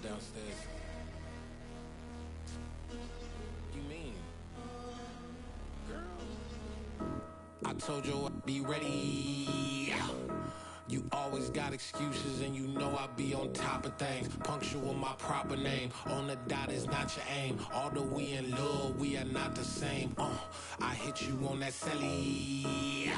downstairs. You mean? Girl, I told you I'd be ready. You always got excuses and you know I be on top of things. Punctual my proper name. On the dot is not your aim. Although we in love, we are not the same. I hit you on that celly.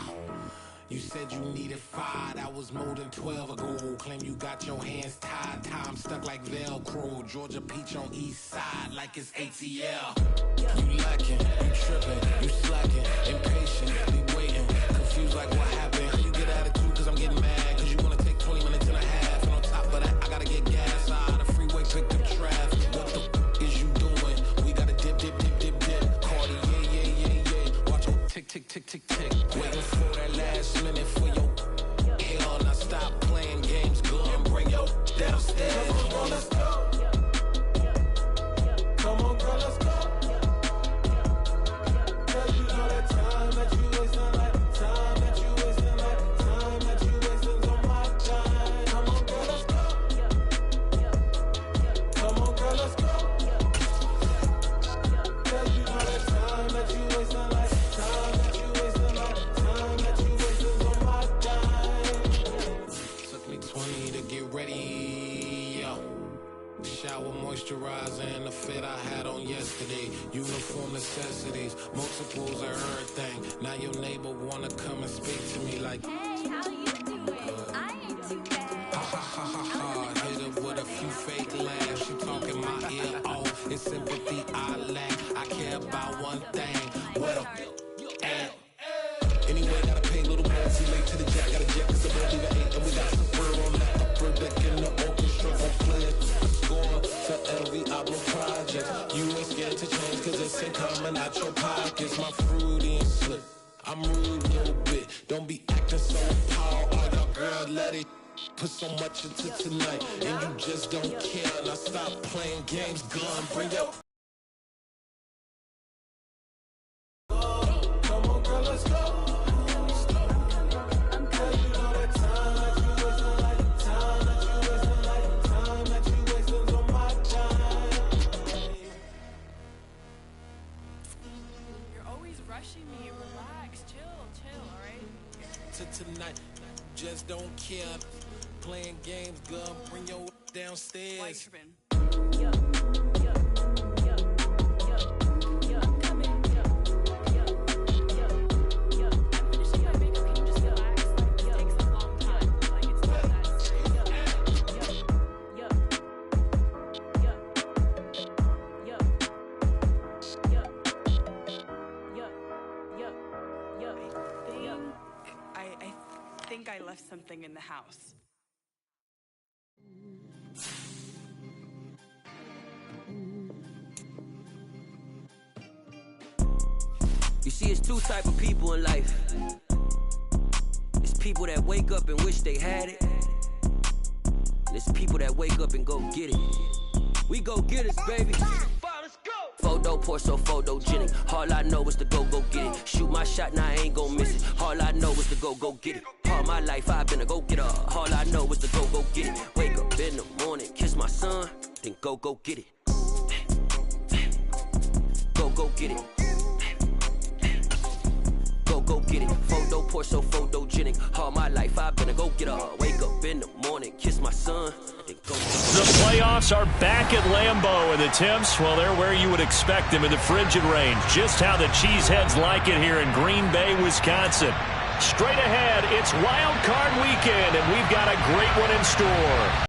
You said you needed 5, that was more than 12 ago. Claim you got your hands tied, time stuck like Velcro. Georgia Peach on east side like it's ATL. You lacking, you tripping, you slacking, impatient, be waiting, confused like what happened. You get attitude cause I'm getting mad, cause you wanna take 20 minutes and a half. And on top of that, I gotta get gas out of the freeway, pick up traffic. What the is you doing? We gotta dip, dip, dip, dip, dip. Cardi, yeah. Watch your tick, tick, tick, tick, tick. Waiting for that last minute for your hell. Now stop playing games, go and bring your downstairs. Come on, girl, let's go. Come on, girl, let's go. Cause you know that time that you wasting, like time that you wasting, like time that you wasting's on my time. Come on, girl, let's go. Come on, girl, let's go. Cause you know that time that you wasting, like time that you wasting, like time that you wasting's on my time. Took me 20 to get ready, yo. Shower, moisturizer, and the fit I had on yesterday. Uniform necessities, multiples of everything. Now your neighbor wanna come and speak to me like, hey, how you doing? I ain't too bad. ha ha ha ha ha. Hit her with a few fake laughs. She talking my ear off. It's sympathy I lack. I care about one thing. Well, and anyway, gotta pay a little more. Too late to the jack. Got a jet cause I'm only the 8. And we got some fur on that upper deck in the orchestra for playing. Score to LV album project. You ain't scared to change cause it's in coming out your pockets. My fruity and slip. I'm rude a little bit. Don't be acting so appalled. Oh, your girl, let it put so much into tonight. And you just don't care. Now stop playing games. Gun, bring your come on, girl, let's go. Rushing me, relax, chill, alright? To tonight, just don't care. Playing games, gun, bring your downstairs. White tripping. I'm coming. I'm finishing my makeup, can you just relax? Like, it takes a long time. Like, it's not that serious. I think I left something in the house. You see, it's two type of people in life. It's people that wake up and wish they had it. And it's people that wake up and go get it. We go get it, baby. Photo pour so photogenic. All I know is to go get it. Shoot my shot, now I ain't gon' miss it. All I know is to go get it. All my life I've been a go-getter. All I know is to go get it. Wake up in the morning, kiss my son, then go get it. Go get it. Go get it. Photo pour so photogenic. All my life I've been a go-getter. Wake up in the morning, kiss my son, then go. The playoffs are back at Lambeau, and the temps, well, they're where you would expect them in the frigid range. Just how the Cheeseheads like it here in Green Bay, Wisconsin. Straight ahead, it's Wild Card Weekend, and we've got a great one in store.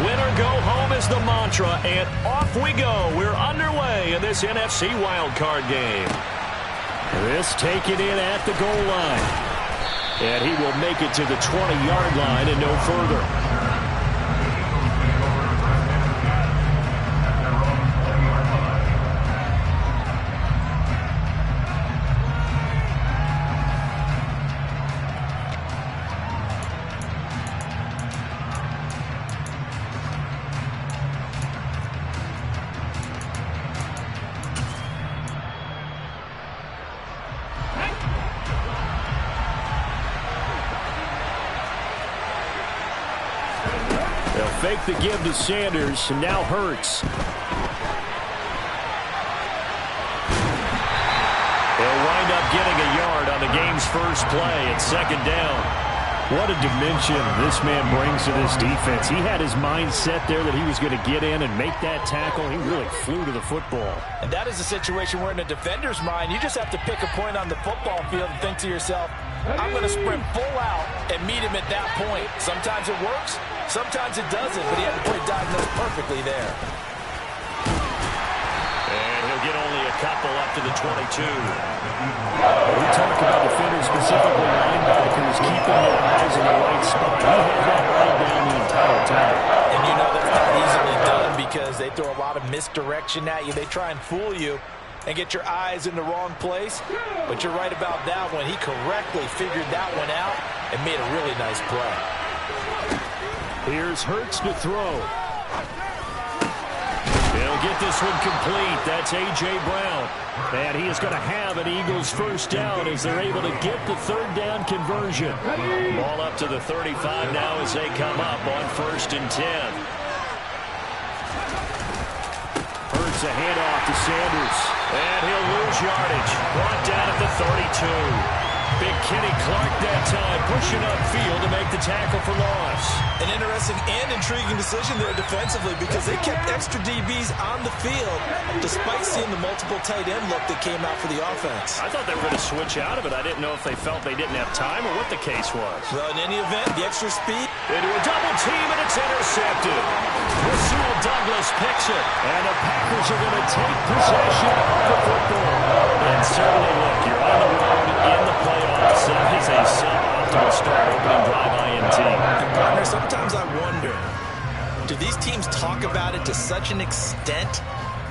Winner go home is the mantra, and off we go. We're underway in this NFC wildcard game. This taken in at the goal line. And he will make it to the 20-yard line and no further. fake the give to Sanders, and now Hurts. They'll wind up getting a yard on the game's first play at second down. What a dimension this man brings to this defense. He had his mind set there that he was going to get in and make that tackle. He really flew to the football. And that is a situation where in a defender's mind, you just have to pick a point on the football field and think to yourself, I'm going to sprint full out and meet him at that point. Sometimes it works, sometimes it doesn't, but he had to play diagnose perfectly there. And he'll get only a couple up to the 22. We talk about defenders, specifically linebackers, keeping their eyes in the right spot. He had that right down the entire time. And you know that's not easily done because they throw a lot of misdirection at you. They try and fool you and get your eyes in the wrong place. But you're right about that one. He correctly figured that one out and made a really nice play. Here's Hurts to throw. He'll get this one complete. That's A.J. Brown. And he is going to have an Eagles first down as they're able to get the third down conversion. Ball up to the 35 now as they come up on 1st and 10. Hurts a handoff to Sanders. And he'll lose yardage. Brought down at the 32. Big Kenny Clark that time, pushing upfield to make the tackle for loss. An interesting and intriguing decision there defensively because they kept extra DBs on the field despite seeing the multiple tight end look that came out for the offense. I thought they were going to switch out of it. I didn't know if they felt they didn't have time or what the case was. Well, in any event, the extra speed. Into a double team, and it's intercepted. Rasul Douglas picks it, and the Packers are going to take possession of the football. And certainly, look, you're on the road in the playoffs. That is a suboptimal start, opening drive INT. And partner, sometimes I wonder, do these teams talk about it to such an extent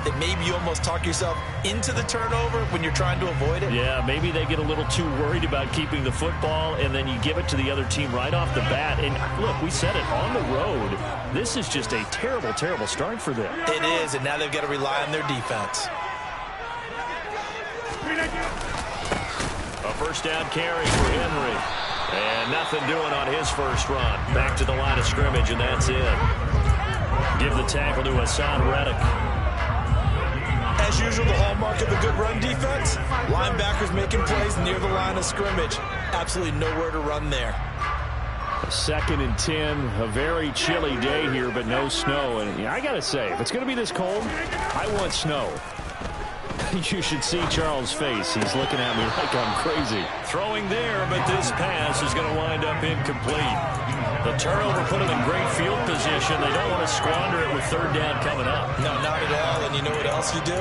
that maybe you almost talk yourself into the turnover when you're trying to avoid it? Yeah, maybe they get a little too worried about keeping the football, and then you give it to the other team right off the bat. And look, we said it, on the road, this is just a terrible, terrible start for them. It is, and now they've got to rely on their defense. A first down carry for Henry. And nothing doing on his first run. Back to the line of scrimmage, and that's it. Give the tackle to Hassan Reddick. As usual, the hallmark of a good run defense, linebackers making plays near the line of scrimmage. Absolutely nowhere to run there. 2nd and 10, a very chilly day here, but no snow. And I got to say, if it's going to be this cold, I want snow. You should see Charles' face. He's looking at me like I'm crazy. Throwing there, but this pass is going to wind up incomplete. The turnover put them in great field position. They don't want to squander it with third down coming up. No, not at all. And you know what else you do?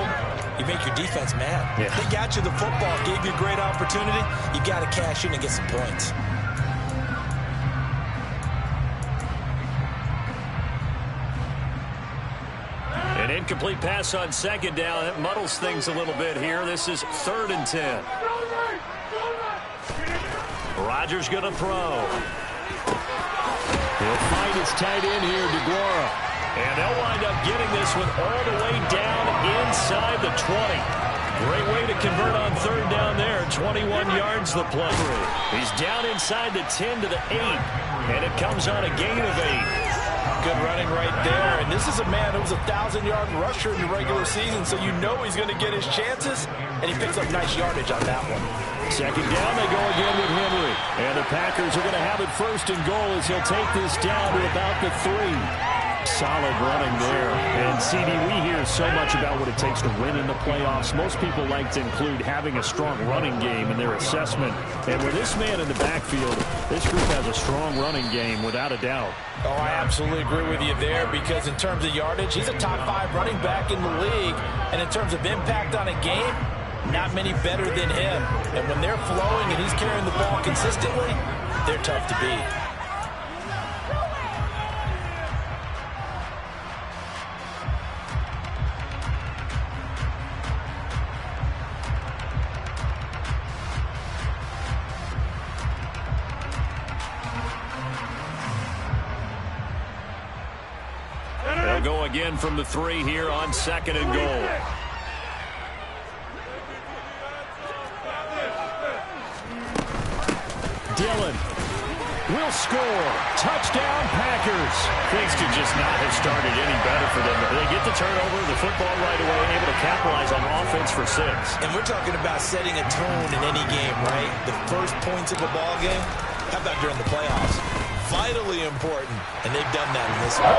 You make your defense mad. Yeah. They got you the football, gave you a great opportunity. You got to cash in and get some points. An incomplete pass on second down. That muddles things a little bit here. This is 3rd and 10. Rodgers going to throw. He'll find his tight end here, DeGuara. And they'll wind up getting this one all the way down inside the 20. Great way to convert on third down there. 21 yards the play. He's down inside the 10 to the 8. And it comes on a gain of 8. Good running right there. And this is a man who was a 1,000-yard rusher in the regular season, so you know he's going to get his chances. And he picks up nice yardage on that one. Second down, they go again with Henry. And the Packers are going to have it 1st and goal as he'll take this down to about the 3. Solid running there. And CD, we hear so much about what it takes to win in the playoffs. Most people like to include having a strong running game in their assessment. And with this man in the backfield, this group has a strong running game without a doubt. Oh, I absolutely agree with you there because in terms of yardage, he's a top 5 running back in the league. And in terms of impact on a game, not many better than him. And when they're flowing and he's carrying the ball consistently, they're tough to beat. They'll go again from the 3 here on 2nd and goal. Dillon will score. Touchdown, Packers. Things could just not have started any better for them. They get the turnover, the football right away, able to capitalize on offense for 6. And we're talking about setting a tone in any game, right? The first points of a ball game. How about during the playoffs? Vitally important, and they've done that in this one.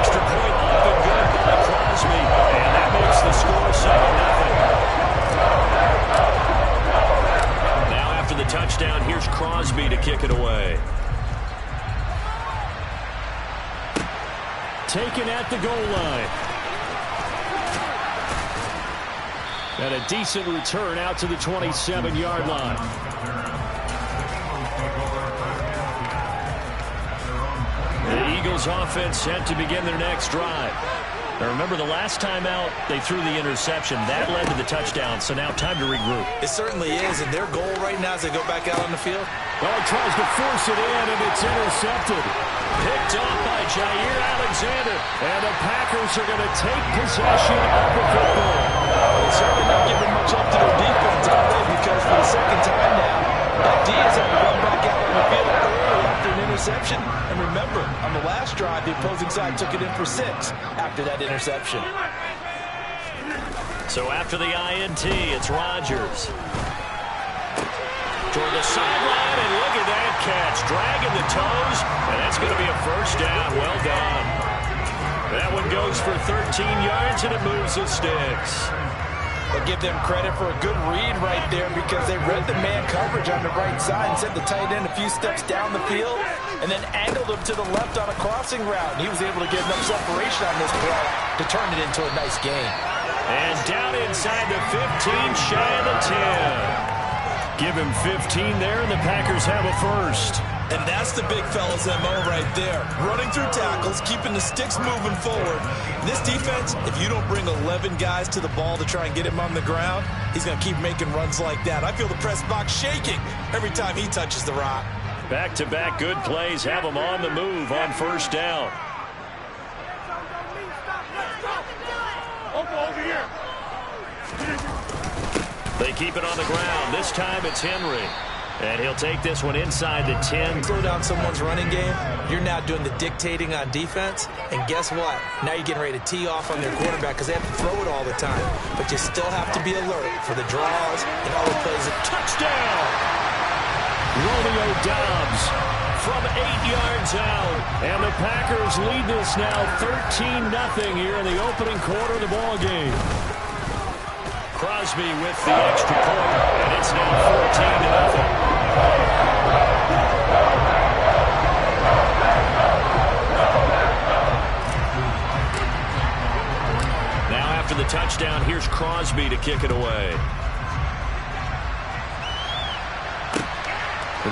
Extra point up and good by Crosby, and that makes the score 7-0. Now after the touchdown, here's Crosby to kick it away. Taken at the goal line. And a decent return out to the 27-yard line. The Eagles offense set to begin their next drive. Now remember, the last time out, they threw the interception. That led to the touchdown, so now time to regroup. It certainly is, and their goal right now as they go back out on the field. Well, he tries to force it in, and it's intercepted. Picked off by Jair Alexander, and the Packers are going to take possession of the football. They're certainly not giving much up to their defense, are they? Because for the second time now, that D has had to run back out on the field early after an interception. And remember, on the last drive, the opposing side took it in for 6 after that interception. So after the INT, it's Rodgers. Toward the sideline, and look at that catch. Dragging the toes, and that's going to be a first down. Well done. That one goes for 13 yards, and it moves the sticks. I'll give them credit for a good read right there because they read the man coverage on the right side and sent the tight end a few steps down the field and then angled him to the left on a crossing route. And he was able to get enough separation on this play to turn it into a nice gain. And down inside the 15, shy of the 10. Give him 15 there, and the Packers have a first. And that's the big fella's MO right there. Running through tackles, keeping the sticks moving forward. This defense, if you don't bring 11 guys to the ball to try and get him on the ground, he's going to keep making runs like that. I feel the press box shaking every time he touches the rock. Back-to-back good plays have him on the move on first down. Over here. They keep it on the ground. This time it's Henry. And he'll take this one inside the 10. Slow down someone's running game. You're now doing the dictating on defense. And guess what? Now you're getting ready to tee off on their quarterback because they have to throw it all the time. But you still have to be alert for the draws and other plays. Touchdown! Romeo Doubs from 8 yards out. And the Packers lead this now 13-0 here in the opening quarter of the ball game. Crosby with the extra point, and it's now 14-0. Now after the touchdown, here's Crosby to kick it away.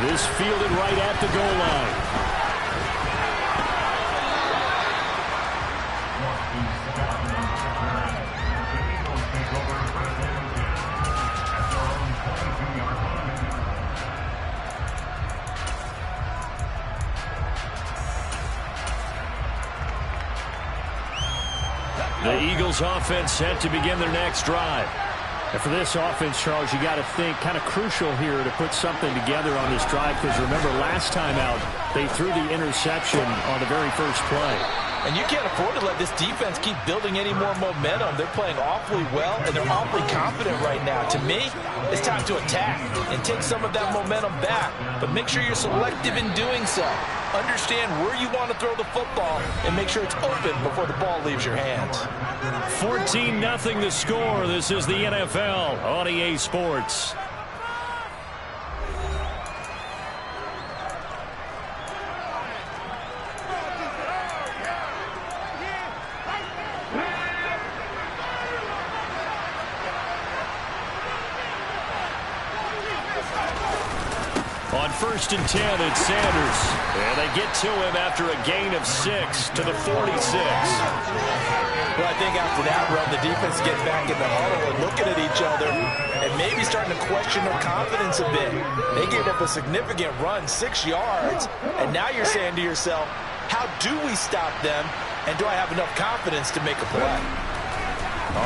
This fielded right at the goal line. The Eagles offense set to begin their next drive. And for this offense, Charles, you got to think kind of crucial here to put something together on this drive because remember last time out they threw the interception on the very first play. And you can't afford to let this defense keep building any more momentum. They're playing awfully well, and they're awfully confident right now. To me, it's time to attack and take some of that momentum back. But make sure you're selective in doing so. Understand where you want to throw the football and make sure it's open before the ball leaves your hands. 14-0 the score. This is the NFL on EA Sports. On 1st and 10, it's Sanders. And they get to him after a gain of 6 to the 46. Well, I think after that run, the defense gets back in the huddle and looking at each other and maybe starting to question their confidence a bit. They gave up a significant run, 6 yards, and now you're saying to yourself, how do we stop them, and do I have enough confidence to make a play?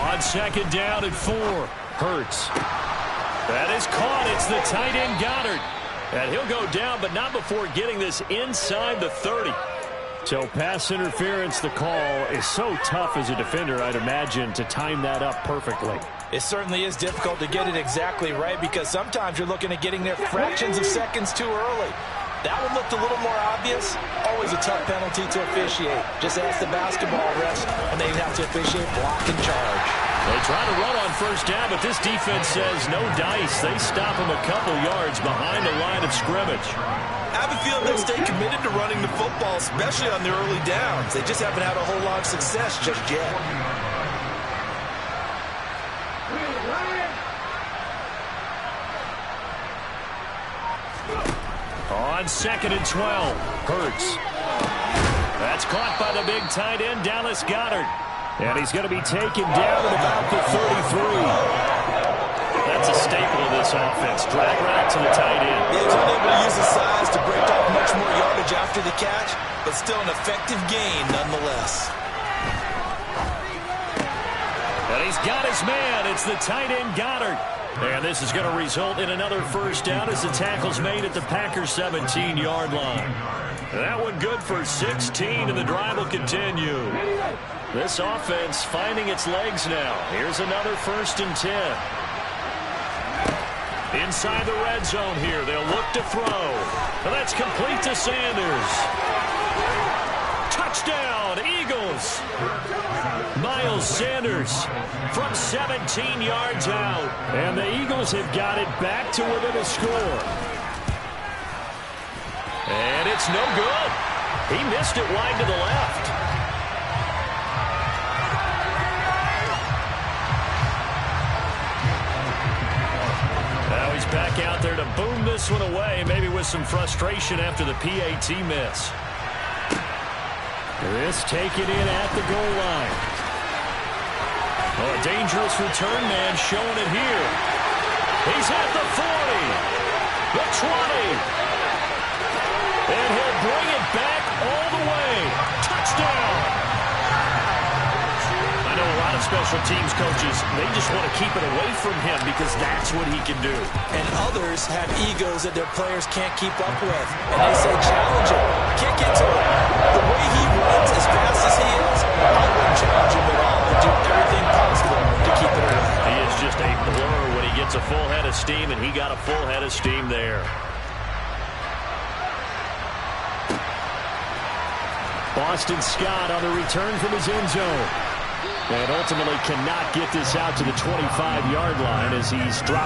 On 2nd down at 4, Hurts. That is caught. It's the tight end Goddard. And he'll go down, but not before getting this inside the 30. So pass interference, the call is so tough as a defender, I'd imagine, to time that up perfectly. It certainly is difficult to get it exactly right because sometimes you're looking at getting there fractions of seconds too early. That one looked a little more obvious. Always a tough penalty to officiate. Just ask the basketball refs, and they'd have to officiate block and charge. They try to run on first down, but this defense says no dice. They stop him a couple yards behind the line of scrimmage. I have a feeling they'll stay committed to running the football, especially on their early downs. They just haven't had a whole lot of success just yet. On 2nd and 12, Hurts. That's caught by the big tight end, Dallas Goedert. And he's going to be taken down at about the 33. That's a staple of this offense. Drag right to the tight end. He was unable to use his size to break off much more yardage after the catch, but still an effective gain nonetheless. And he's got his man. It's the tight end, Goedert. And this is going to result in another first down as the tackle's made at the Packers' 17-yard line. That one good for 16, and the drive will continue. This offense finding its legs now. Here's another 1st and 10. Inside the red zone here. They'll look to throw. And that's complete to Sanders. Touchdown, Eagles. Miles Sanders from 17 yards out. And the Eagles have got it back to within a score. And it's no good. He missed it wide to the left. Now he's back out there to boom this one away, maybe with some frustration after the PAT miss. This taken in at the goal line. Oh, a dangerous return man showing it here. He's at the 40, the 20. And he'll bring it back all the way. Touchdown. I know a lot of special teams coaches, they just want to keep it away from him because that's what he can do. And others have egos that their players can't keep up with. And they say, challenge him. Can't get to him. The way he runs as fast as he is, I wouldn't challenge him at all and do everything possible to keep it away. He is just a blur when he gets a full head of steam, and he got a full head of steam there. Boston Scott on the return from his end zone. And ultimately cannot get this out to the 25-yard line as he's dropped